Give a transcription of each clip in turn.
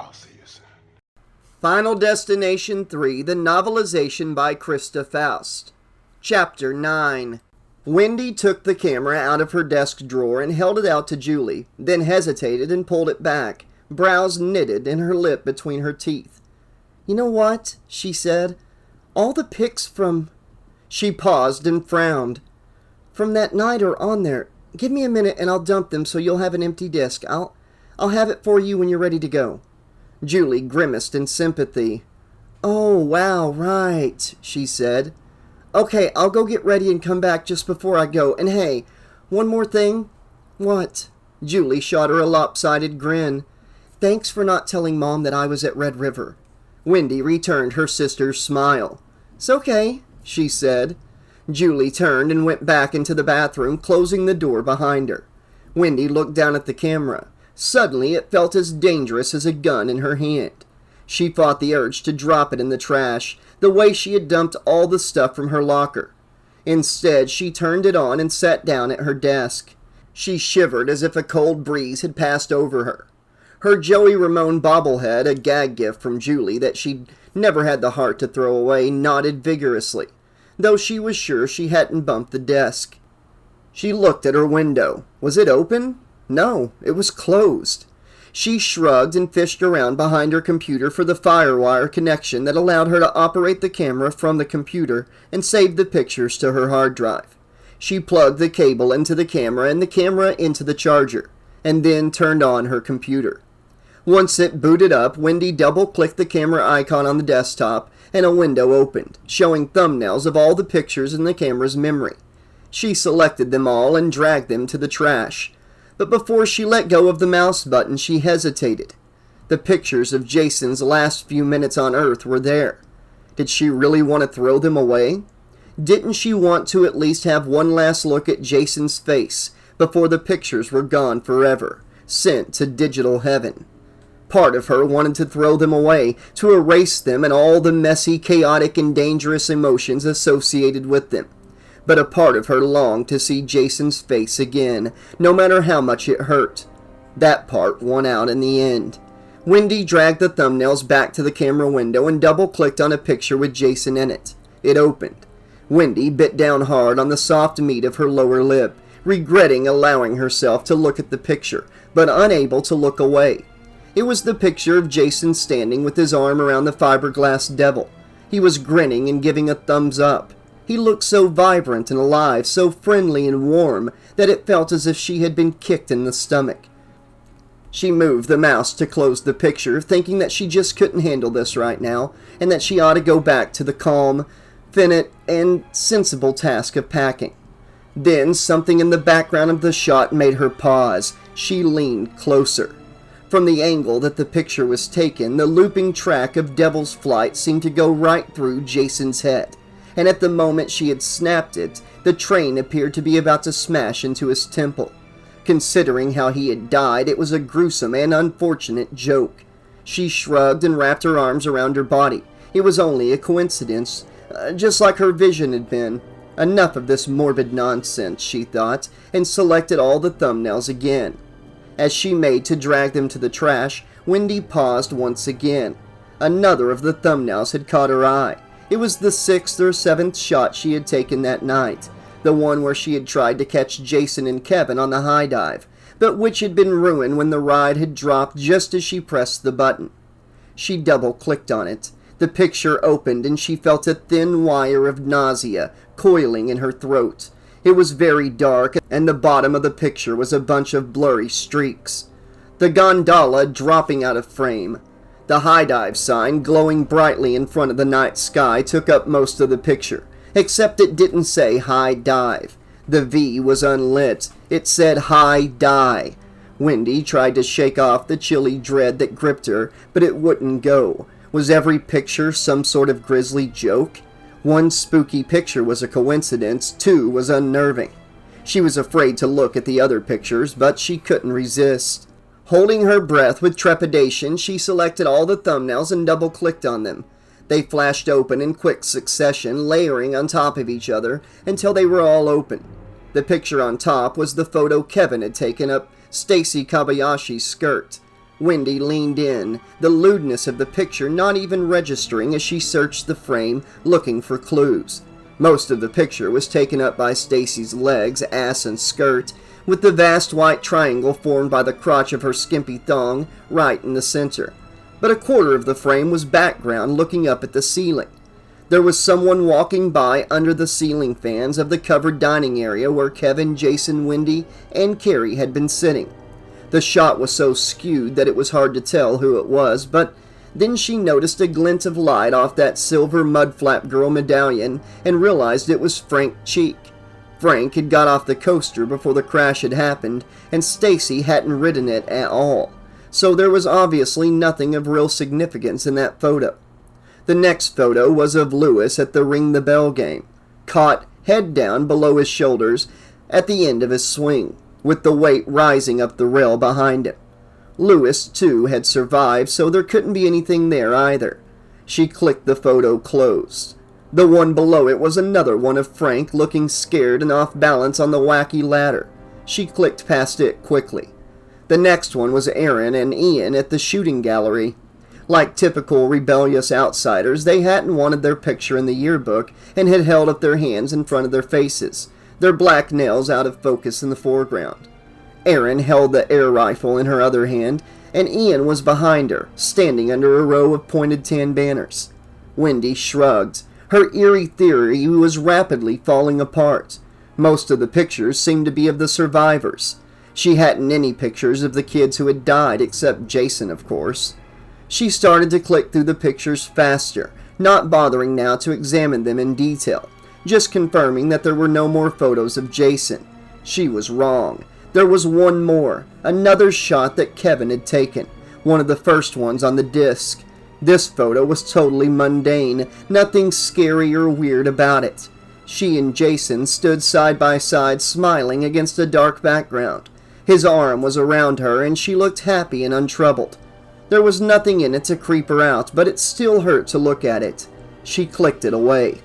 I'll see you soon. Final Destination 3, The Novelization by Christa Faust. Chapter 9. Wendy took the camera out of her desk drawer and held it out to Julie, then hesitated and pulled it back, brows knitted and her lip between her teeth. "You know what?" she said. "All the pics from..." She paused and frowned. "From that night are on there. Give me a minute and I'll dump them so you'll have an empty disk. I'll have it for you when you're ready to go." Julie grimaced in sympathy. "Oh, wow, right," she said. "Okay, I'll go get ready and come back just before I go. And hey, one more thing." "What?" Julie shot her a lopsided grin. "Thanks for not telling Mom that I was at Red River." Wendy returned her sister's smile. "It's okay," she said. Julie turned and went back into the bathroom, closing the door behind her. Wendy looked down at the camera. Suddenly, it felt as dangerous as a gun in her hand. She fought the urge to drop it in the trash, the way she had dumped all the stuff from her locker. Instead, she turned it on and sat down at her desk. She shivered as if a cold breeze had passed over her. Her Joey Ramone bobblehead, a gag gift from Julie that she'd never had the heart to throw away, nodded vigorously, though she was sure she hadn't bumped the desk. She looked at her window. Was it open? No, it was closed. She shrugged and fished around behind her computer for the FireWire connection that allowed her to operate the camera from the computer and save the pictures to her hard drive. She plugged the cable into the camera and the camera into the charger, and then turned on her computer. Once it booted up, Wendy double-clicked the camera icon on the desktop, and a window opened, showing thumbnails of all the pictures in the camera's memory. She selected them all and dragged them to the trash. But before she let go of the mouse button, she hesitated. The pictures of Jason's last few minutes on Earth were there. Did she really want to throw them away? Didn't she want to at least have one last look at Jason's face before the pictures were gone forever, sent to digital heaven? Part of her wanted to throw them away, to erase them and all the messy, chaotic, and dangerous emotions associated with them. But a part of her longed to see Jason's face again, no matter how much it hurt. That part won out in the end. Wendy dragged the thumbnails back to the camera window and double-clicked on a picture with Jason in it. It opened. Wendy bit down hard on the soft meat of her lower lip, regretting allowing herself to look at the picture, but unable to look away. It was the picture of Jason standing with his arm around the fiberglass devil. He was grinning and giving a thumbs up. He looked so vibrant and alive, so friendly and warm, that it felt as if she had been kicked in the stomach. She moved the mouse to close the picture, thinking that she just couldn't handle this right now, and that she ought to go back to the calm, finite, and sensible task of packing. Then something in the background of the shot made her pause. She leaned closer. From the angle that the picture was taken, the looping track of Devil's Flight seemed to go right through Jason's head. And at the moment she had snapped it, the train appeared to be about to smash into his temple. Considering how he had died, it was a gruesome and unfortunate joke. She shrugged and wrapped her arms around her body. It was only a coincidence, just like her vision had been. Enough of this morbid nonsense, she thought, and selected all the thumbnails again. As she made to drag them to the trash, Wendy paused once again. Another of the thumbnails had caught her eye. It was the 6th or 7th shot she had taken that night, the one where she had tried to catch Jason and Kevin on the high dive, but which had been ruined when the ride had dropped just as she pressed the button. She double-clicked on it. The picture opened and she felt a thin wire of nausea coiling in her throat. It was very dark, and the bottom of the picture was a bunch of blurry streaks. The gondola dropping out of frame. The high dive sign glowing brightly in front of the night sky took up most of the picture, except it didn't say high dive. The V was unlit. It said high die. Wendy tried to shake off the chilly dread that gripped her, but it wouldn't go. Was every picture some sort of grisly joke? One spooky picture was a coincidence, 2 was unnerving. She was afraid to look at the other pictures, but she couldn't resist. Holding her breath with trepidation, she selected all the thumbnails and double-clicked on them. They flashed open in quick succession, layering on top of each other until they were all open. The picture on top was the photo Kevin had taken up Stacy Kabayashi's skirt. Wendy leaned in, the lewdness of the picture not even registering as she searched the frame, looking for clues. Most of the picture was taken up by Stacy's legs, ass, and skirt, with the vast white triangle formed by the crotch of her skimpy thong right in the center. But a quarter of the frame was background looking up at the ceiling. There was someone walking by under the ceiling fans of the covered dining area where Kevin, Jason, Wendy, and Carrie had been sitting. The shot was so skewed that it was hard to tell who it was, but then she noticed a glint of light off that silver mudflap girl medallion and realized it was Frank Cheek. Frank had got off the coaster before the crash had happened, and Stacy hadn't ridden it at all, so there was obviously nothing of real significance in that photo. The next photo was of Lewis at the Ring the Bell game, caught head down below his shoulders at the end of his swing, with the weight rising up the rail behind him. Lewis, too, had survived, so there couldn't be anything there either. She clicked the photo closed. The one below it was another one of Frank looking scared and off balance on the wacky ladder. She clicked past it quickly. The next one was Aaron and Ian at the shooting gallery. Like typical rebellious outsiders, they hadn't wanted their picture in the yearbook and had held up their hands in front of their faces, their black nails out of focus in the foreground. Erin held the air rifle in her other hand, and Ian was behind her, standing under a row of pointed tan banners. Wendy shrugged. Her eerie theory was rapidly falling apart. Most of the pictures seemed to be of the survivors. She hadn't any pictures of the kids who had died, except Jason, of course. She started to click through the pictures faster, not bothering now to examine them in detail, just confirming that there were no more photos of Jason. She was wrong. There was one more, another shot that Kevin had taken, one of the first ones on the disc. This photo was totally mundane, nothing scary or weird about it. She and Jason stood side by side, smiling against a dark background. His arm was around her, and she looked happy and untroubled. There was nothing in it to creep her out, but it still hurt to look at it. She clicked it away.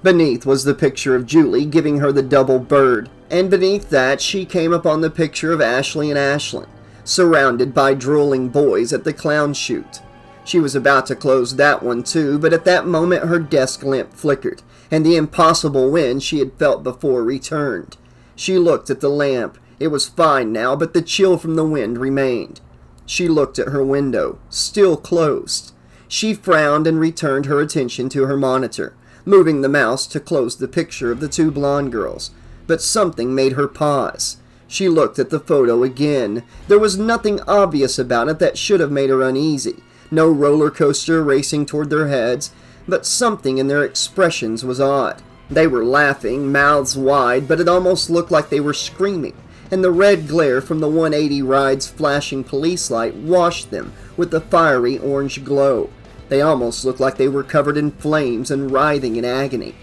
Beneath was the picture of Julie giving her the double bird, and beneath that she came upon the picture of Ashley and Ashlyn, surrounded by drooling boys at the clown shoot. She was about to close that one too, but at that moment her desk lamp flickered, and the impossible wind she had felt before returned. She looked at the lamp. It was fine now, but the chill from the wind remained. She looked at her window, still closed. She frowned and returned her attention to her monitor, moving the mouse to close the picture of the two blonde girls. But something made her pause. She looked at the photo again. There was nothing obvious about it that should have made her uneasy. No roller coaster racing toward their heads, but something in their expressions was odd. They were laughing, mouths wide, but it almost looked like they were screaming, and the red glare from the 180 ride's flashing police light washed them with a fiery orange glow. They almost looked like they were covered in flames and writhing in agony.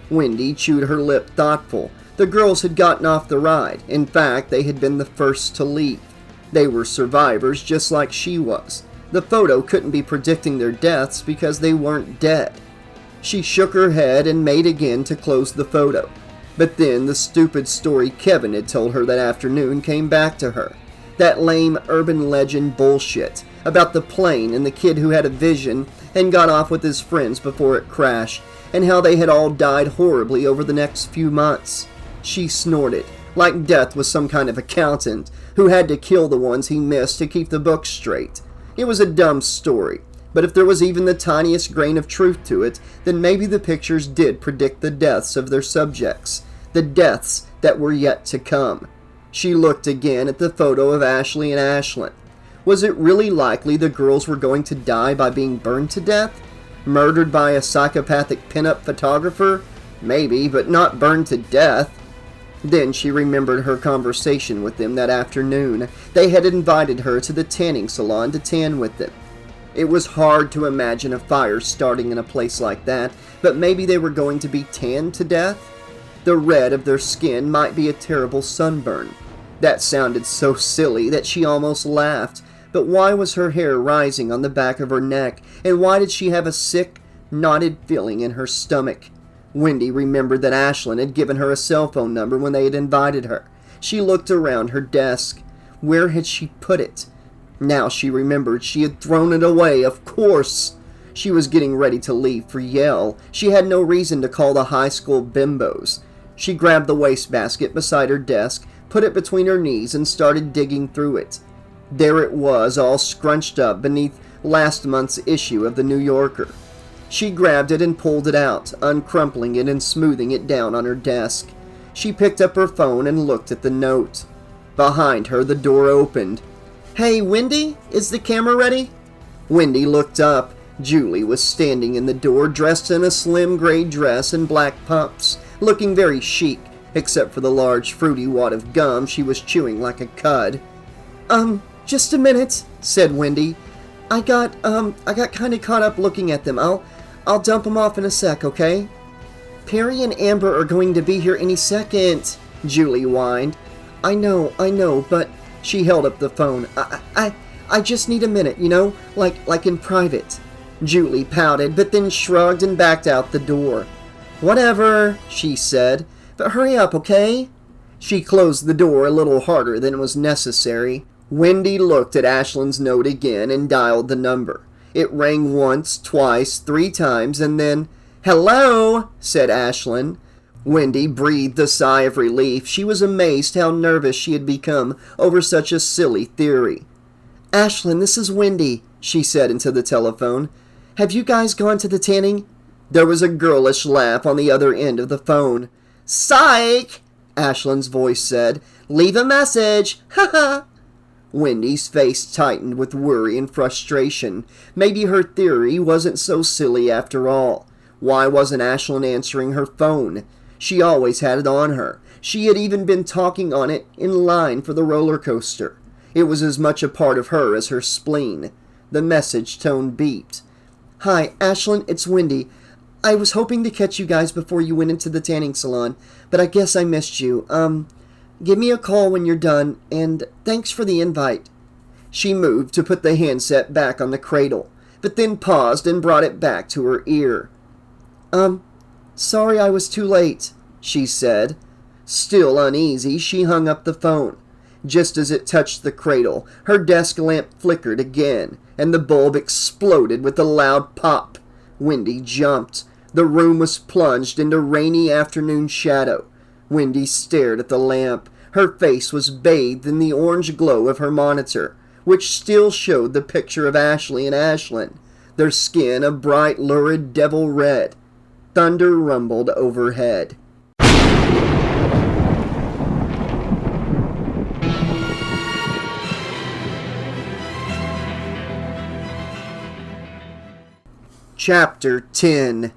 Wendy chewed her lip, thoughtful. The girls had gotten off the ride. In fact, they had been the first to leave. They were survivors just like she was. The photo couldn't be predicting their deaths because they weren't dead. She shook her head and made again to close the photo. But then the stupid story Kevin had told her that afternoon came back to her. That lame urban legend bullshit about the plane and the kid who had a vision and got off with his friends before it crashed, and how they had all died horribly over the next few months. She snorted, like death was some kind of accountant who had to kill the ones he missed to keep the books straight. It was a dumb story, but if there was even the tiniest grain of truth to it, then maybe the pictures did predict the deaths of their subjects, the deaths that were yet to come. She looked again at the photo of Ashley and Ashlyn. Was it really likely the girls were going to die by being burned to death? Murdered by a psychopathic pinup photographer? Maybe, but not burned to death. Then she remembered her conversation with them that afternoon. They had invited her to the tanning salon to tan with them. It was hard to imagine a fire starting in a place like that, but maybe they were going to be tanned to death? The red of their skin might be a terrible sunburn. That sounded so silly that she almost laughed. But why was her hair rising on the back of her neck, and why did she have a sick, knotted feeling in her stomach? Wendy remembered that Ashlyn had given her a cell phone number when they had invited her. She looked around her desk. Where had she put it? Now she remembered she had thrown it away, of course. She was getting ready to leave for Yale. She had no reason to call the high school bimbos. She grabbed the wastebasket beside her desk, put it between her knees, and started digging through it. There it was, all scrunched up beneath last month's issue of the New Yorker. She grabbed it and pulled it out, uncrumpling it and smoothing it down on her desk. She picked up her phone and looked at the note. Behind her, the door opened. "Hey, Wendy, is the camera ready?" Wendy looked up. Julie was standing in the door, dressed in a slim gray dress and black pumps, looking very chic, except for the large fruity wad of gum she was chewing like a cud. Just a minute," said Wendy. I got kind of caught up looking at them. I'll dump them off in a sec, okay?" "Perry and Amber are going to be here any second," Julie whined. I know, but..." She held up the phone. I just need a minute, like in private." Julie pouted, but then shrugged and backed out the door. "Whatever," she said, "but hurry up, okay?" She closed the door a little harder than was necessary. Wendy looked at Ashlyn's note again and dialed the number. It rang once, twice, 3 times, and then, "Hello," said Ashlyn. Wendy breathed a sigh of relief. She was amazed how nervous she had become over such a silly theory. "Ashlyn, this is Wendy," she said into the telephone. "Have you guys gone to the tanning?" There was a girlish laugh on the other end of the phone. "Psych!" Ashlyn's voice said. "Leave a message! Ha ha!" Wendy's face tightened with worry and frustration. Maybe her theory wasn't so silly after all. Why wasn't Ashlyn answering her phone? She always had it on her. She had even been talking on it in line for the roller coaster. It was as much a part of her as her spleen. The message tone beeped. "Hi, Ashlyn, it's Wendy. I was hoping to catch you guys before you went into the tanning salon, but I guess I missed you. Give me a call when you're done, and thanks for the invite." She moved to put the handset back on the cradle, but then paused and brought it back to her ear. Sorry I was too late," she said. Still uneasy, she hung up the phone. Just as it touched the cradle, her desk lamp flickered again, and the bulb exploded with a loud pop. Wendy jumped. The room was plunged into rainy afternoon shadow. Wendy stared at the lamp. Her face was bathed in the orange glow of her monitor, which still showed the picture of Ashley and Ashlyn, their skin a bright, lurid devil red. Thunder rumbled overhead. Chapter 10.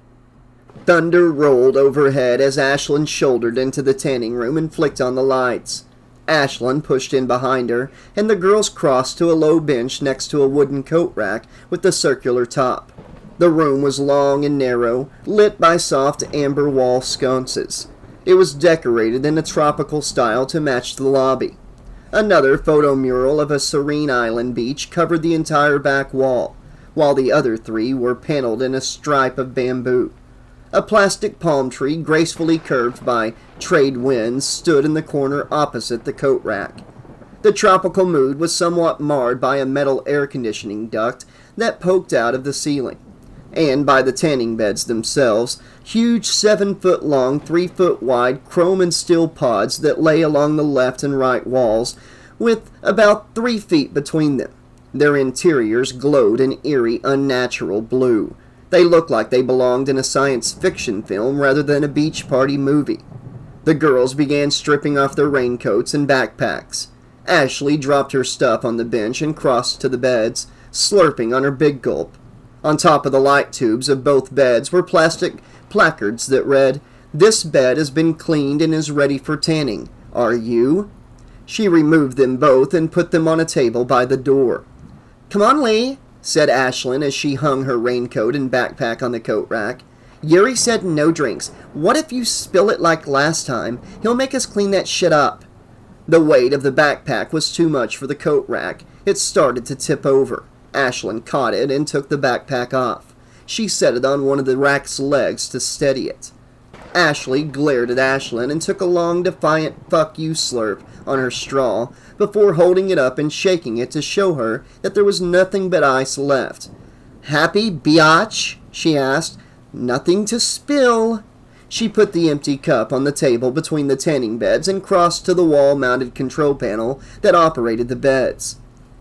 Thunder rolled overhead as Ashlyn shouldered into the tanning room and flicked on the lights. Ashlyn pushed in behind her, and the girls crossed to a low bench next to a wooden coat rack with a circular top. The room was long and narrow, lit by soft amber wall sconces. It was decorated in a tropical style to match the lobby. Another photo mural of a serene island beach covered the entire back wall, while the other 3 were paneled in a stripe of bamboo. A plastic palm tree, gracefully curved by trade winds, stood in the corner opposite the coat rack. The tropical mood was somewhat marred by a metal air conditioning duct that poked out of the ceiling, and by the tanning beds themselves, huge 7-foot-long, 3-foot-wide chrome and steel pods that lay along the left and right walls, with about 3 feet between them. Their interiors glowed an eerie, unnatural blue. They looked like they belonged in a science fiction film rather than a beach party movie. The girls began stripping off their raincoats and backpacks. Ashley dropped her stuff on the bench and crossed to the beds, slurping on her big gulp. On top of the light tubes of both beds were plastic placards that read, "This bed has been cleaned and is ready for tanning. Are you?" She removed them both and put them on a table by the door. "Come on, Lee," said Ashlyn as she hung her raincoat and backpack on the coat rack. "Yuri said no drinks. What if you spill it like last time? He'll make us clean that shit up." The weight of the backpack was too much for the coat rack. It started to tip over. Ashlyn caught it and took the backpack off. She set it on one of the rack's legs to steady it. Ashley glared at Ashlyn and took a long, defiant "fuck you" slurp on her straw, before holding it up and shaking it to show her that there was nothing but ice left. "Happy, biatch?" she asked. "Nothing to spill." She put the empty cup on the table between the tanning beds and crossed to the wall-mounted control panel that operated the beds.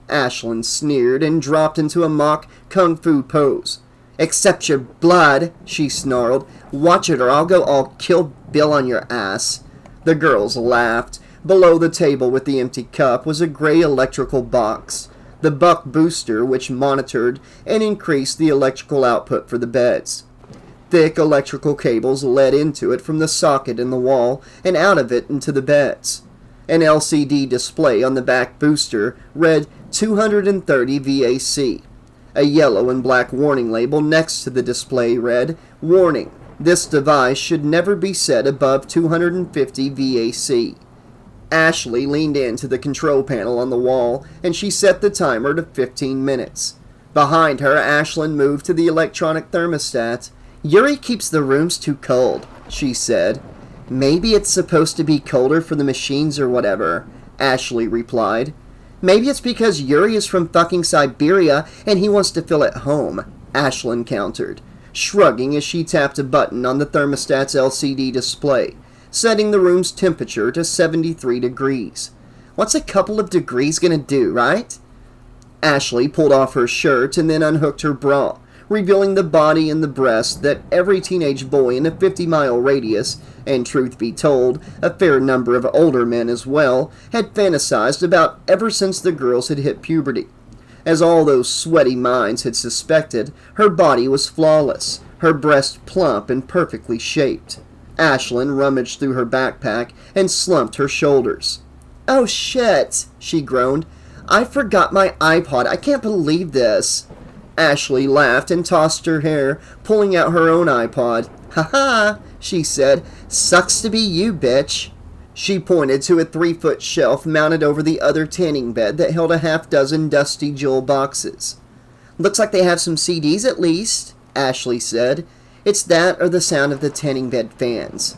Ashlyn sneered and dropped into a mock kung fu pose. "Accept your blood," she snarled. "Watch it or I'll go all Kill Bill on your ass." The girls laughed. Below the table with the empty cup was a gray electrical box, the buck booster, which monitored and increased the electrical output for the beds. Thick electrical cables led into it from the socket in the wall and out of it into the beds. An LCD display on the back booster read 230 VAC. A yellow and black warning label next to the display read, "Warning, this device should never be set above 250 VAC. Ashley leaned into the control panel on the wall, and she set the timer to 15 minutes. Behind her, Ashlyn moved to the electronic thermostat. "Yuri keeps the rooms too cold," she said. "Maybe it's supposed to be colder for the machines or whatever," Ashley replied. "Maybe it's because Yuri is from fucking Siberia and he wants to feel at home," Ashlyn countered, shrugging as she tapped a button on the thermostat's LCD display, setting the room's temperature to 73 degrees. "What's a couple of degrees gonna do, right?" Ashley pulled off her shirt and then unhooked her bra, revealing the body and the breasts that every teenage boy in a 50-mile radius, and truth be told, a fair number of older men as well, had fantasized about ever since the girls had hit puberty. As all those sweaty minds had suspected, her body was flawless, her breast plump and perfectly shaped. Ashlyn rummaged through her backpack and slumped her shoulders. "Oh shit," she groaned. "I forgot my iPod. I can't believe this." Ashley laughed and tossed her hair, pulling out her own iPod. "Ha ha," she said. "Sucks to be you, bitch." She pointed to a 3-foot shelf mounted over the other tanning bed that held a half-dozen dusty jewel boxes. "Looks like they have some CDs at least," Ashley said. "It's that or the sound of the tanning bed fans."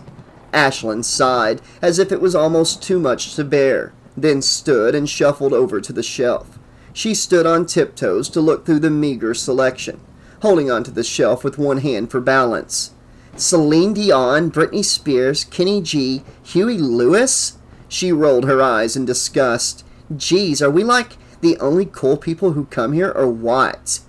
Ashlyn sighed, as if it was almost too much to bear, then stood and shuffled over to the shelf. She stood on tiptoes to look through the meager selection, holding onto the shelf with one hand for balance. "Celine Dion, Britney Spears, Kenny G, Huey Lewis?" She rolled her eyes in disgust. "Geez, are we like the only cool people who come here or what?"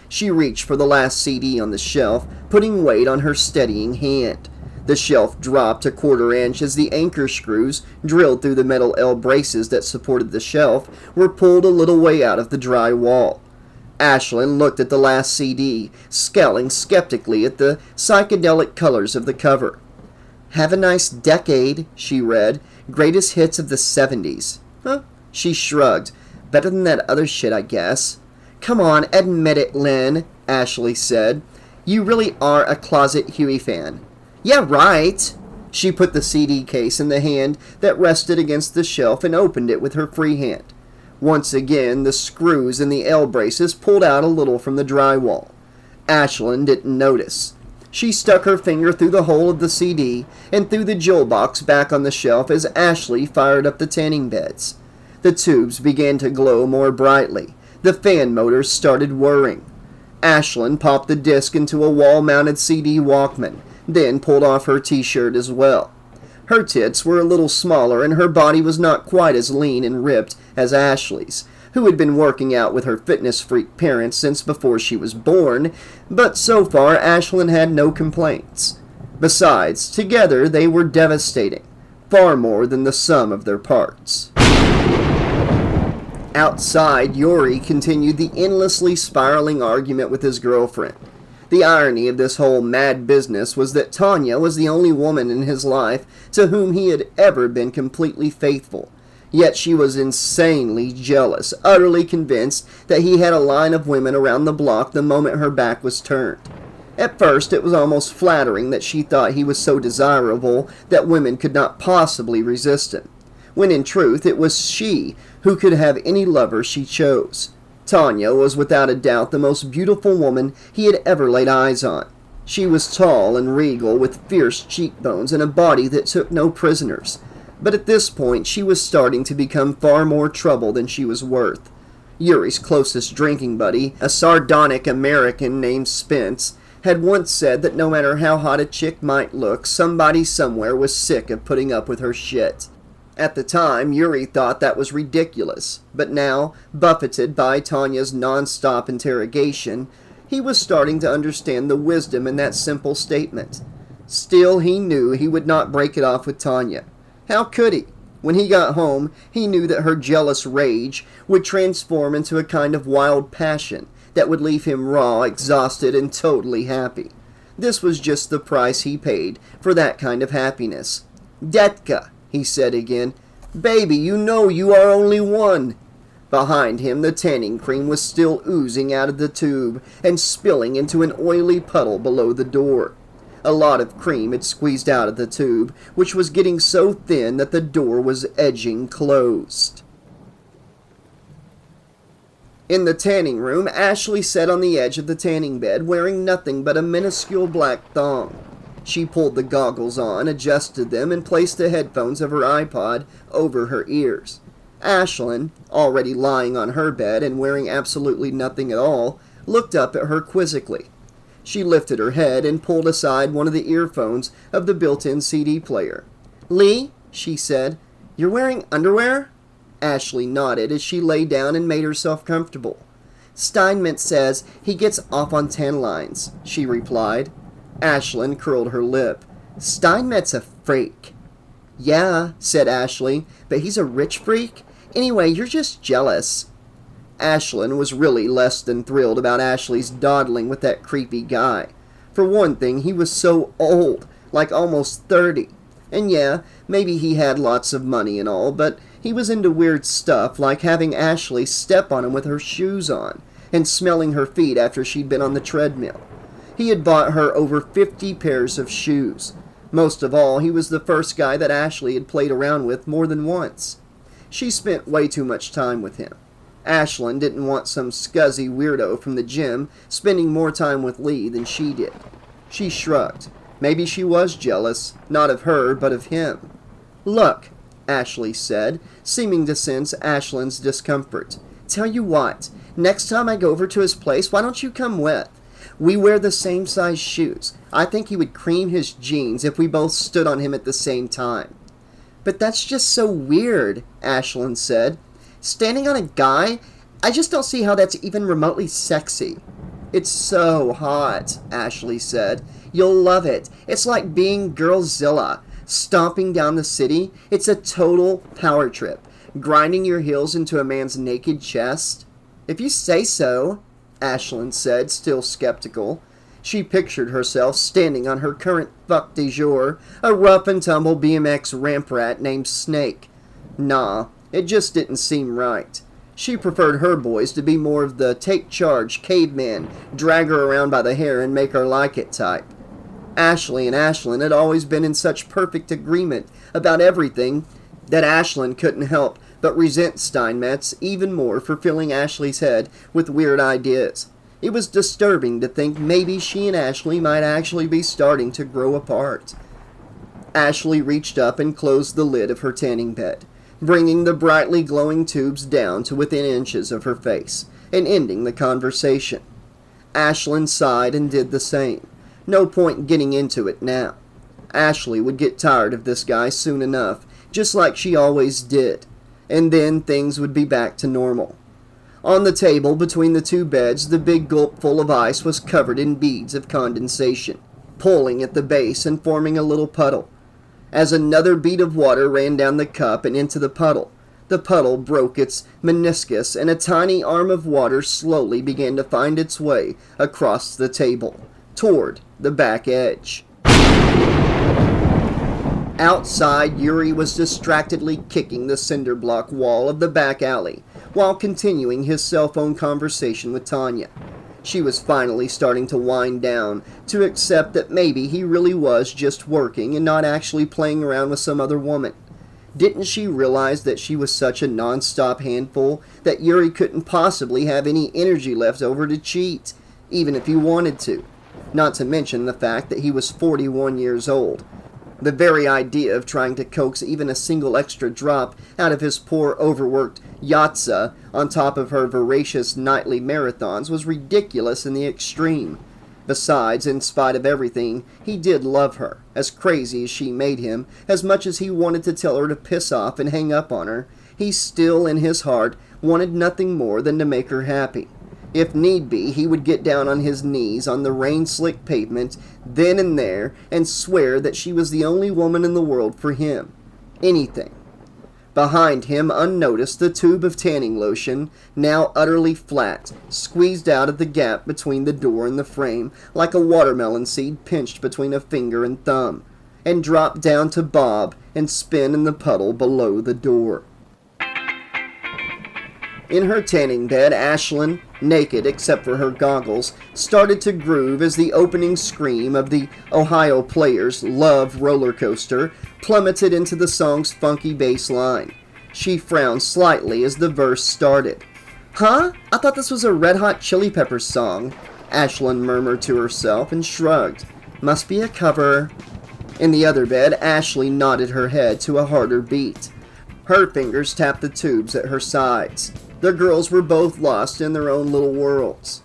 She reached for the last CD on the shelf, putting weight on her steadying hand. The shelf dropped a 1/4 inch as the anchor screws, drilled through the metal L braces that supported the shelf, were pulled a little way out of the dry wall. Ashlyn looked at the last CD, scowling skeptically at the psychedelic colors of the cover. "Have a nice decade," she read. "Greatest hits of the 70s. "Huh?" She shrugged. "Better than that other shit, I guess." "Come on, admit it, Lynn," Ashley said. "You really are a closet Huey fan." "Yeah, right." She put the CD case in the hand that rested against the shelf and opened it with her free hand. Once again, the screws in the L braces pulled out a little from the drywall. Ashlyn didn't notice. She stuck her finger through the hole of the CD and threw the jewel box back on the shelf as Ashley fired up the tanning beds. The tubes began to glow more brightly. The fan motors started whirring. Ashlyn popped the disc into a wall-mounted CD Walkman, then pulled off her t-shirt as well. Her tits were a little smaller and her body was not quite as lean and ripped as Ashley's, who had been working out with her fitness freak parents since before she was born, but so far Ashlyn had no complaints. Besides, together they were devastating, far more than the sum of their parts. Outside, Yuri continued the endlessly spiraling argument with his girlfriend. The irony of this whole mad business was that Tanya was the only woman in his life to whom he had ever been completely faithful. Yet she was insanely jealous, utterly convinced that he had a line of women around the block the moment her back was turned. At first, it was almost flattering that she thought he was so desirable that women could not possibly resist him, when in truth it was she who could have any lover she chose. Tanya was without a doubt the most beautiful woman he had ever laid eyes on. She was tall and regal, with fierce cheekbones and a body that took no prisoners. But at this point, she was starting to become far more trouble than she was worth. Yuri's closest drinking buddy, a sardonic American named Spence, had once said that no matter how hot a chick might look, somebody somewhere was sick of putting up with her shit. At the time, Yuri thought that was ridiculous, but now, buffeted by Tanya's non-stop interrogation, he was starting to understand the wisdom in that simple statement. Still, he knew he would not break it off with Tanya. How could he? When he got home, he knew that her jealous rage would transform into a kind of wild passion that would leave him raw, exhausted, and totally happy. This was just the price he paid for that kind of happiness. "Detka," he said again. "Baby, you know you are only one." Behind him, the tanning cream was still oozing out of the tube and spilling into an oily puddle below the door. A lot of cream had squeezed out of the tube, which was getting so thin that the door was edging closed. In the tanning room, Ashley sat on the edge of the tanning bed, wearing nothing but a minuscule black thong. She pulled the goggles on, adjusted them, and placed the headphones of her iPod over her ears. Ashlyn, already lying on her bed and wearing absolutely nothing at all, looked up at her quizzically. She lifted her head and pulled aside one of the earphones of the built-in CD player. "Lee," she said, "you're wearing underwear?" Ashley nodded as she lay down and made herself comfortable. "Steinmetz says he gets off on 10 lines," she replied. Ashlyn curled her lip. "Steinmetz a freak." "Yeah," said Ashley, "but he's a rich freak. Anyway, you're just jealous." Ashlyn was really less than thrilled about Ashley's dawdling with that creepy guy. For one thing, he was so old, like almost 30. And yeah, maybe he had lots of money and all, but he was into weird stuff like having Ashley step on him with her shoes on, and smelling her feet after she'd been on the treadmill. He had bought her over 50 pairs of shoes. Most of all, he was the first guy that Ashley had played around with more than once. She spent way too much time with him. Ashlyn didn't want some scuzzy weirdo from the gym spending more time with Lee than she did. She shrugged. Maybe she was jealous, not of her, but of him. "Look," Ashley said, seeming to sense Ashlyn's discomfort. "Tell you what, next time I go over to his place, why don't you come with? We wear the same size shoes. I think he would cream his jeans if we both stood on him at the same time." "But that's just so weird," Ashlyn said. "Standing on a guy? I just don't see how that's even remotely sexy." "It's so hot," Ashley said. "You'll love it. It's like being Girlzilla, stomping down the city. It's a total power trip. Grinding your heels into a man's naked chest." "If you say so," Ashlyn said, still skeptical. She pictured herself standing on her current fuck du jour, a rough-and-tumble BMX ramp rat named Snake. Nah, it just didn't seem right. She preferred her boys to be more of the take-charge, caveman, drag her around by the hair and make her like it type. Ashley and Ashlyn had always been in such perfect agreement about everything that Ashlyn couldn't help but resent Steinmetz even more for filling Ashley's head with weird ideas. It was disturbing to think maybe she and Ashley might actually be starting to grow apart. Ashley reached up and closed the lid of her tanning bed, bringing the brightly glowing tubes down to within inches of her face, and ending the conversation. Ashlyn sighed and did the same. No point getting into it now. Ashley would get tired of this guy soon enough, just like she always did, and then things would be back to normal. On the table between the two beds, the big gulp full of ice was covered in beads of condensation, pulling at the base and forming a little puddle. As another bead of water ran down the cup and into the puddle broke its meniscus, and a tiny arm of water slowly began to find its way across the table, toward the back edge. Outside, Yuri was distractedly kicking the cinder block wall of the back alley, while continuing his cell phone conversation with Tanya. She was finally starting to wind down, to accept that maybe he really was just working and not actually playing around with some other woman. Didn't she realize that she was such a non-stop handful that Yuri couldn't possibly have any energy left over to cheat, even if he wanted to? Not to mention the fact that he was 41 years old. The very idea of trying to coax even a single extra drop out of his poor overworked yatsa on top of her voracious nightly marathons was ridiculous in the extreme. Besides, in spite of everything, he did love her, as crazy as she made him, as much as he wanted to tell her to piss off and hang up on her. He still, in his heart, wanted nothing more than to make her happy. If need be, he would get down on his knees on the rain-slick pavement, then and there, and swear that she was the only woman in the world for him. Anything. Behind him, unnoticed, the tube of tanning lotion, now utterly flat, squeezed out of the gap between the door and the frame, like a watermelon seed pinched between a finger and thumb, and dropped down to bob and spin in the puddle below the door. In her tanning bed, Ashlyn, naked except for her goggles, started to groove as the opening scream of the Ohio Players' Love roller coaster plummeted into the song's funky bass line. She frowned slightly as the verse started. "Huh? I thought this was a Red Hot Chili Peppers song," Ashlyn murmured to herself and shrugged. "Must be a cover." In the other bed, Ashley nodded her head to a harder beat. Her fingers tapped the tubes at her sides. The girls were both lost in their own little worlds.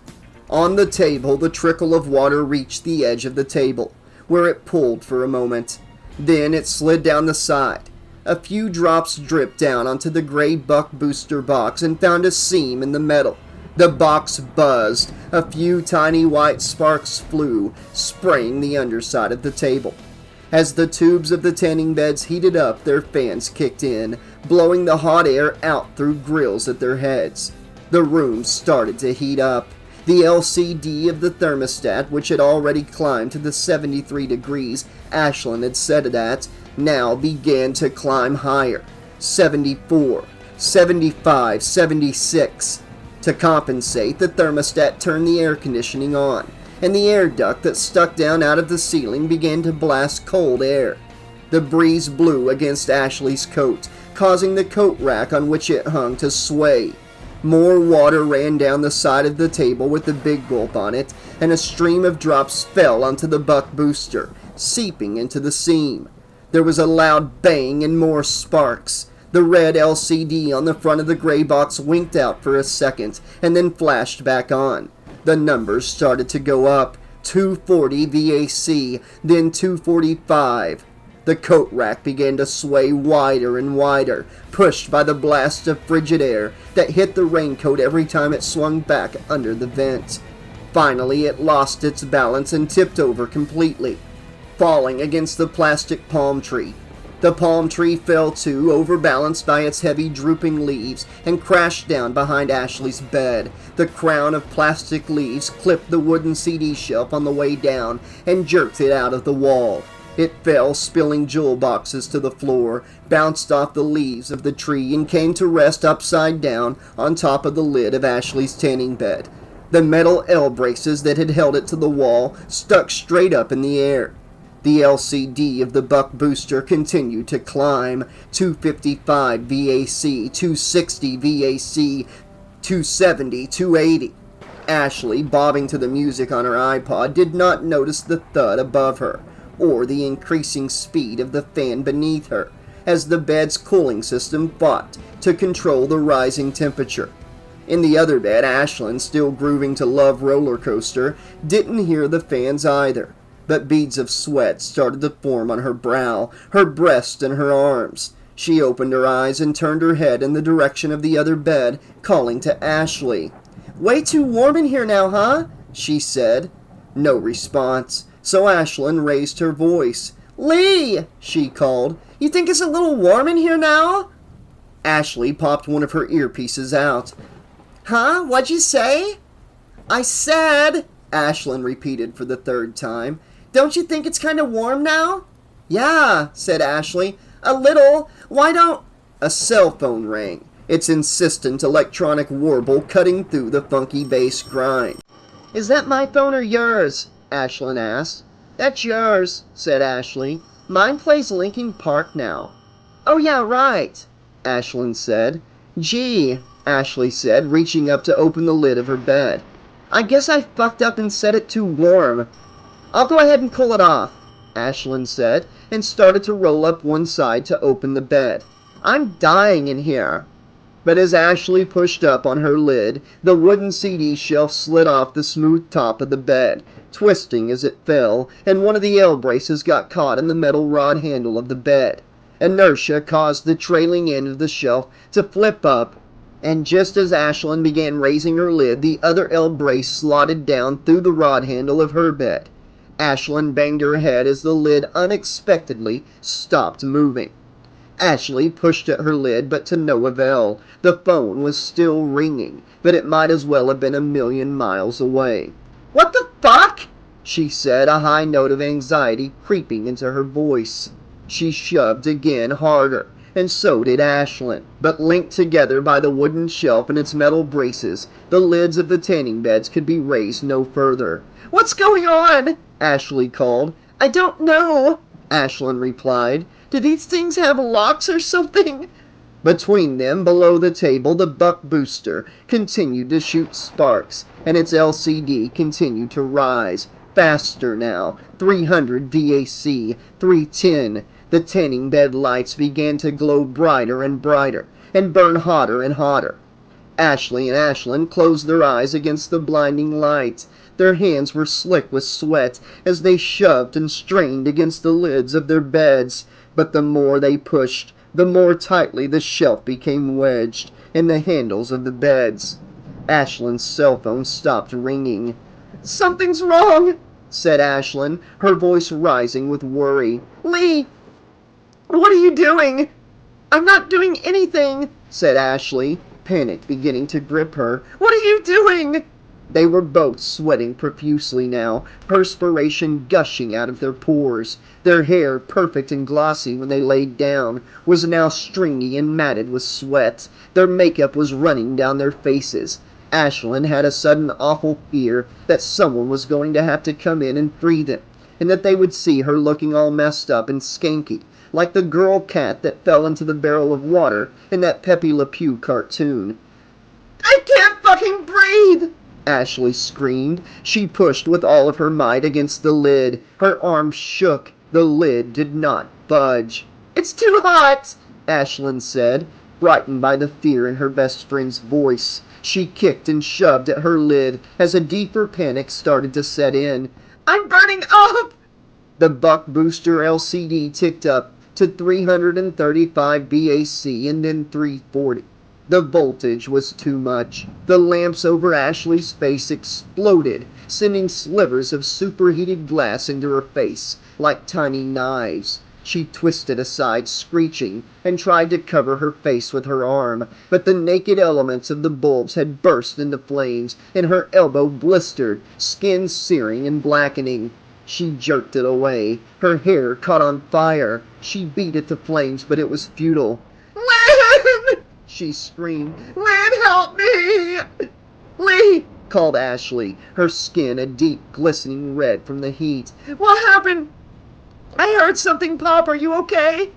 On the table, the trickle of water reached the edge of the table, where it pulled for a moment. Then it slid down the side. A few drops dripped down onto the gray buck booster box and found a seam in the metal. The box buzzed. A few tiny white sparks flew, spraying the underside of the table. As the tubes of the tanning beds heated up, their fans kicked in, blowing the hot air out through grills at their heads. The room started to heat up. The LCD of the thermostat, which had already climbed to the 73 degrees Ashlyn had set it at, now began to climb higher. 74, 75, 76. To compensate, the thermostat turned the air conditioning on, and the air duct that stuck down out of the ceiling began to blast cold air. The breeze blew against Ashley's coat, causing the coat rack on which it hung to sway. More water ran down the side of the table with the big gulp on it, and a stream of drops fell onto the buck booster, seeping into the seam. There was a loud bang and more sparks. The red LCD on the front of the gray box winked out for a second, and then flashed back on. The numbers started to go up. 240 VAC, then 245. The coat rack began to sway wider and wider, pushed by the blast of frigid air that hit the raincoat every time it swung back under the vent. Finally, it lost its balance and tipped over completely, falling against the plastic palm tree. The palm tree fell too, overbalanced by its heavy drooping leaves, and crashed down behind Ashley's bed. The crown of plastic leaves clipped the wooden CD shelf on the way down and jerked it out of the wall. It fell, spilling jewel boxes to the floor, bounced off the leaves of the tree, and came to rest upside down on top of the lid of Ashley's tanning bed. The metal L-braces that had held it to the wall stuck straight up in the air. The LCD of the buck booster continued to climb. 255 VAC, 260 VAC, 270, 280. Ashley, bobbing to the music on her iPod, did not notice the thud above her, or the increasing speed of the fan beneath her, as the bed's cooling system fought to control the rising temperature. In the other bed, Ashlyn, still grooving to Love Roller Coaster, didn't hear the fans either, but beads of sweat started to form on her brow, her breast, and her arms. She opened her eyes and turned her head in the direction of the other bed, calling to Ashley. "Way too warm in here now, huh?" she said. No response. So Ashlyn raised her voice. "Lee!" she called. "You think it's a little warm in here now?" Ashley popped one of her earpieces out. "Huh? What'd you say?" "I said," Ashlyn repeated for the third time, "don't you think it's kind of warm now?" "Yeah," said Ashley. "A little. Why don't—" A cell phone rang, its insistent electronic warble cutting through the funky bass grind. "Is that my phone or yours?" Ashlyn asked. "That's yours," said Ashley. "Mine plays Linkin Park now." "Oh yeah, right," Ashlyn said. "Gee," Ashley said, reaching up to open the lid of her bed. "I guess I fucked up and set it too warm. I'll go ahead and cool it off." Ashlyn said, and started to roll up one side to open the bed. "I'm dying in here." But as Ashley pushed up on her lid, the wooden CD shelf slid off the smooth top of the bed, twisting as it fell, and one of the L braces got caught in the metal rod handle of the bed. Inertia caused the trailing end of the shelf to flip up, and just as Ashlyn began raising her lid, the other L brace slotted down through the rod handle of her bed. Ashlyn banged her head as the lid unexpectedly stopped moving. Ashley pushed at her lid, but to no avail. The phone was still ringing, but it might as well have been a million miles away. "What the fuck?" she said, a high note of anxiety creeping into her voice. She shoved again, harder, and so did Ashlyn. But linked together by the wooden shelf and its metal braces, the lids of the tanning beds could be raised no further. "What's going on?" Ashley called. "I don't know," Ashlyn replied. "Do these things have locks or something?" Between them, below the table, the buck booster continued to shoot sparks, and its LCD continued to rise. Faster now. 300 VAC, 310. The tanning bed lights began to glow brighter and brighter, and burn hotter and hotter. Ashley and Ashlyn closed their eyes against the blinding light. Their hands were slick with sweat as they shoved and strained against the lids of their beds. But the more they pushed, the more tightly the shelf became wedged in the handles of the beds. Ashlyn's cell phone stopped ringing. "Something's wrong," said Ashlyn, her voice rising with worry. "Lee, what are you doing?" "I'm not doing anything," said Ashley, panic beginning to grip her. "What are you doing?" They were both sweating profusely now, perspiration gushing out of their pores. Their hair, perfect and glossy when they laid down, was now stringy and matted with sweat. Their makeup was running down their faces. Ashlyn had a sudden awful fear that someone was going to have to come in and free them, and that they would see her looking all messed up and skanky, like the girl cat that fell into the barrel of water in that Pepe Le Pew cartoon. "I can't fucking breathe!" Ashley screamed. She pushed with all of her might against the lid. Her arms shook. The lid did not budge. "It's too hot," Ashlyn said, frightened by the fear in her best friend's voice. She kicked and shoved at her lid as a deeper panic started to set in. "I'm burning up!" The buck booster LCD ticked up to 335 BAC and then 340. The voltage was too much. The lamps over Ashley's face exploded, sending slivers of superheated glass into her face like tiny knives. She twisted aside, screeching, and tried to cover her face with her arm, but the naked elements of the bulbs had burst into flames, and her elbow blistered, skin searing and blackening. She jerked it away. Her hair caught on fire. She beat at the flames, but it was futile. "Lynn!" she screamed. "Lynn, help me!" "Lee!" called Ashley, her skin a deep glistening red from the heat. "What happened? I heard something pop. Are you okay?"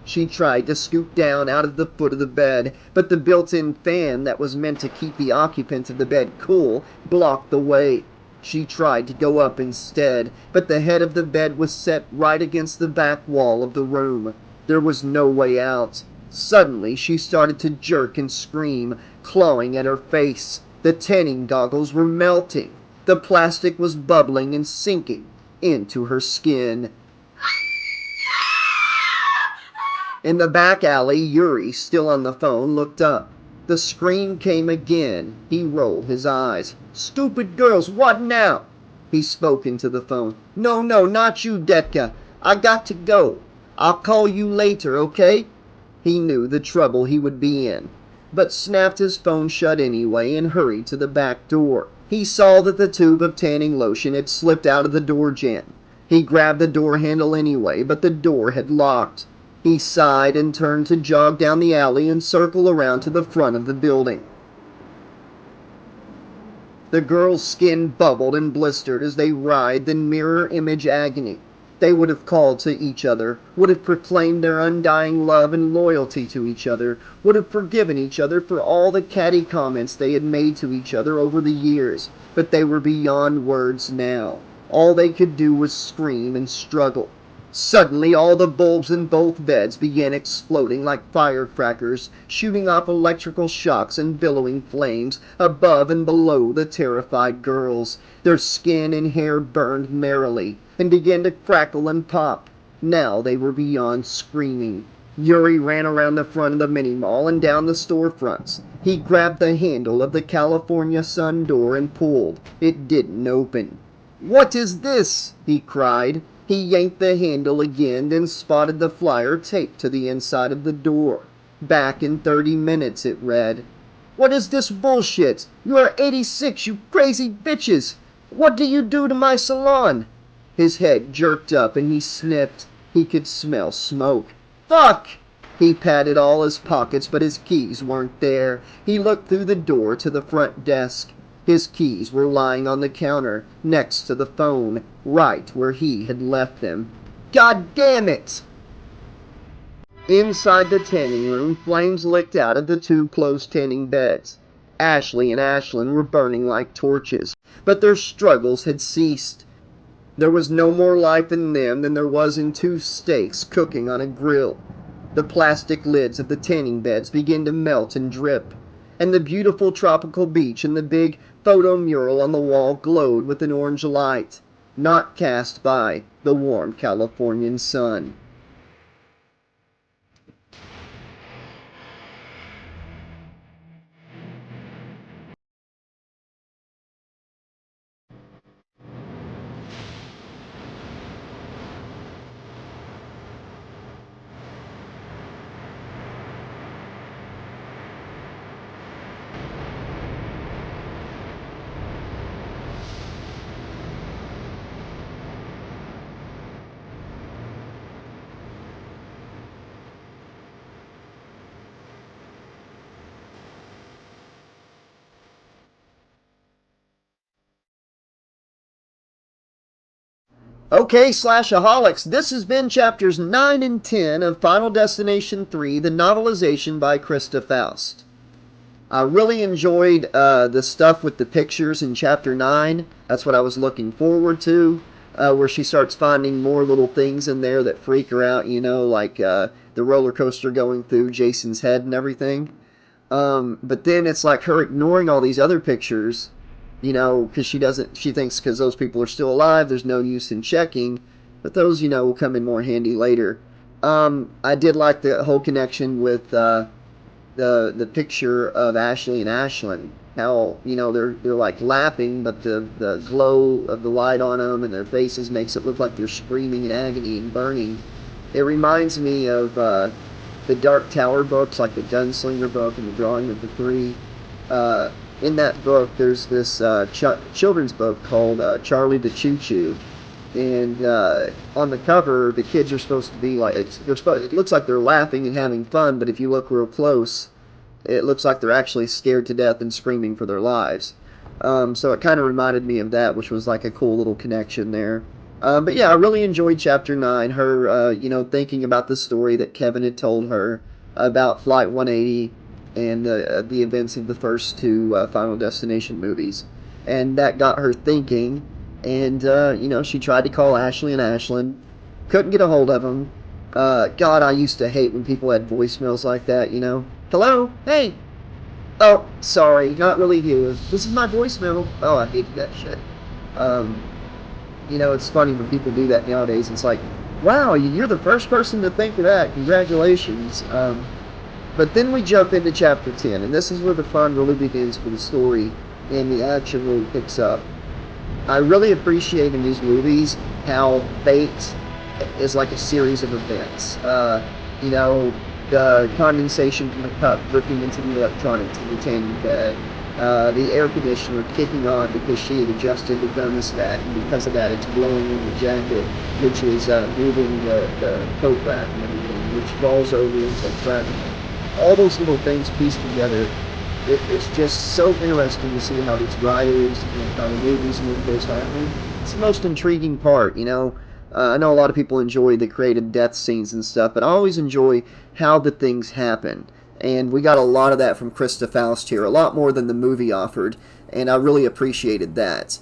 She tried to scoot down out of the foot of the bed, but the built-in fan that was meant to keep the occupants of the bed cool blocked the way. She tried to go up instead, but the head of the bed was set right against the back wall of the room. There was no way out. Suddenly, she started to jerk and scream, clawing at her face. The tanning goggles were melting. The plastic was bubbling and sinking into her skin. In the back alley, Yuri, still on the phone, looked up. The scream came again. He rolled his eyes. "Stupid girls, what now?" He spoke into the phone. No, not you, Detka. I got to go. I'll call you later, okay?" He knew the trouble he would be in, but snapped his phone shut anyway and hurried to the back door. He saw that the tube of tanning lotion had slipped out of the door jamb. He grabbed the door handle anyway, but the door had locked. He sighed and turned to jog down the alley and circle around to the front of the building. The girls' skin bubbled and blistered as they writhed in mirror image agony. They would have called to each other, would have proclaimed their undying love and loyalty to each other, would have forgiven each other for all the catty comments they had made to each other over the years, but they were beyond words now. All they could do was scream and struggle. Suddenly, all the bulbs in both beds began exploding like firecrackers, shooting off electrical shocks and billowing flames above and below the terrified girls. Their skin and hair burned merrily and began to crackle and pop. Now they were beyond screaming. Yuri ran around the front of the mini-mall and down the storefronts. He grabbed the handle of the California Sun door and pulled. It didn't open. "What is this?" he cried. He yanked the handle again, then spotted the flyer taped to the inside of the door. "Back in 30 minutes," it read. "What is this bullshit? You are 86, you crazy bitches! What do you do to my salon?" His head jerked up and he sniffed. He could smell smoke. "Fuck!" He patted all his pockets, but his keys weren't there. He looked through the door to the front desk. His keys were lying on the counter, next to the phone, right where he had left them. God damn it! Inside the tanning room, flames licked out of the two closed tanning beds. Ashley and Ashlyn were burning like torches, but their struggles had ceased. There was no more life in them than there was in two steaks cooking on a grill. The plastic lids of the tanning beds began to melt and drip, and the beautiful tropical beach and the big photo mural on the wall glowed with an orange light, not cast by the warm Californian sun. Okay, Slashaholics, this has been chapters 9 and 10 of Final Destination 3, the novelization by Christa Faust. I really enjoyed the stuff with the pictures in chapter 9. That's what I was looking forward to, where she starts finding more little things in there that freak her out, like the roller coaster going through Jason's head and everything. But then it's like her ignoring all these other pictures, because she thinks because those people are still alive, there's no use in checking. But those, will come in more handy later. I did like the whole connection with the picture of Ashley and Ashlyn. How, they're like laughing, but the glow of the light on them and their faces makes it look like they're screaming in agony and burning. It reminds me of the Dark Tower books, like the Gunslinger book and the Drawing of the Three. In that book, there's this children's book called Charlie the Choo Choo. And on the cover, the kids are supposed to be like, it looks like they're laughing and having fun, but if you look real close, it looks like they're actually scared to death and screaming for their lives. So it kind of reminded me of that, which was like a cool little connection there. But yeah, I really enjoyed Chapter 9, her, thinking about the story that Kevin had told her about Flight 180 and the events of the first two Final Destination movies. And that got her thinking, and, she tried to call Ashley and Ashlyn, couldn't get a hold of them. God, I used to hate when people had voicemails like that, Hello? Hey! Oh, sorry, not really you. This is my voicemail. Oh, I hated that shit. It's funny when people do that nowadays. It's like, wow, you're the first person to think of that. Congratulations. But then we jump into chapter 10, and this is where the fun really begins for the story, and the action really picks up. I really appreciate in these movies how fate is like a series of events. The condensation from the cup dripping into the electronics in the tanning bed. The air conditioner kicking on because she had adjusted the thermostat, and because of that it's blowing in the jacket, which is moving the coat rack and everything, which falls over into traffic. All those little things pieced together. It's just so interesting to see how these writers and how the movies move this happening. It's the most intriguing part, I know a lot of people enjoy the creative death scenes and stuff, but I always enjoy how the things happen. And we got a lot of that from Christa Faust here, a lot more than the movie offered, and I really appreciated that.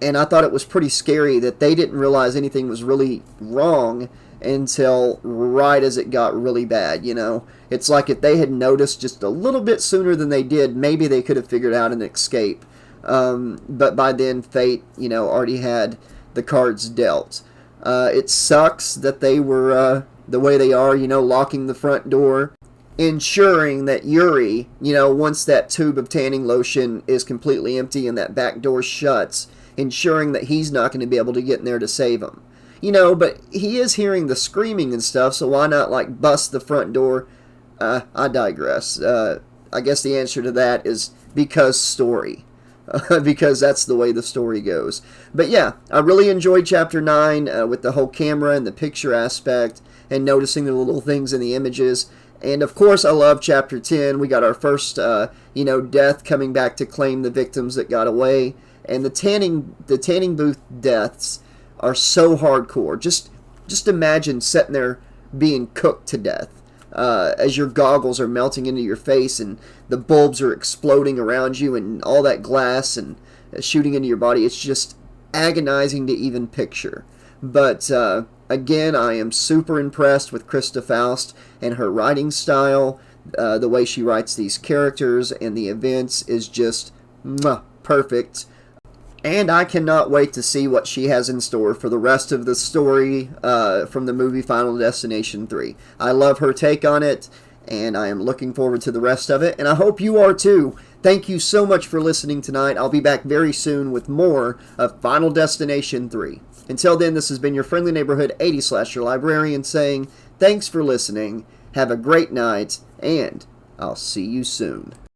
And I thought it was pretty scary that they didn't realize anything was really wrong until right as it got really bad, you know. It's like if they had noticed just a little bit sooner than they did, maybe they could have figured out an escape. But by then, fate, you know, already had the cards dealt. It sucks that they were the way they are, you know, locking the front door, ensuring that Yuri, you know, once that tube of tanning lotion is completely empty and that back door shuts, ensuring that he's not going to be able to get in there to save him. You know, but he is hearing the screaming and stuff, so why not, like, bust the front door? I digress. I guess the answer to that is because story. Because that's the way the story goes. But yeah, I really enjoyed Chapter 9 with the whole camera and the picture aspect and noticing the little things in the images. And of course, I love Chapter 10. We got our first, you know, death coming back to claim the victims that got away. And the tanning booth deaths are so hardcore. Just imagine sitting there being cooked to death as your goggles are melting into your face and the bulbs are exploding around you and all that glass and shooting into your body. It's just agonizing to even picture. But again, I am super impressed with Christa Faust and her writing style. The way she writes these characters and the events is just perfect. And I cannot wait to see what she has in store for the rest of the story from the movie Final Destination 3. I love her take on it, and I am looking forward to the rest of it, and I hope you are too. Thank you so much for listening tonight. I'll be back very soon with more of Final Destination 3. Until then, this has been your friendly neighborhood 80 Slasher librarian saying, thanks for listening, have a great night, and I'll see you soon.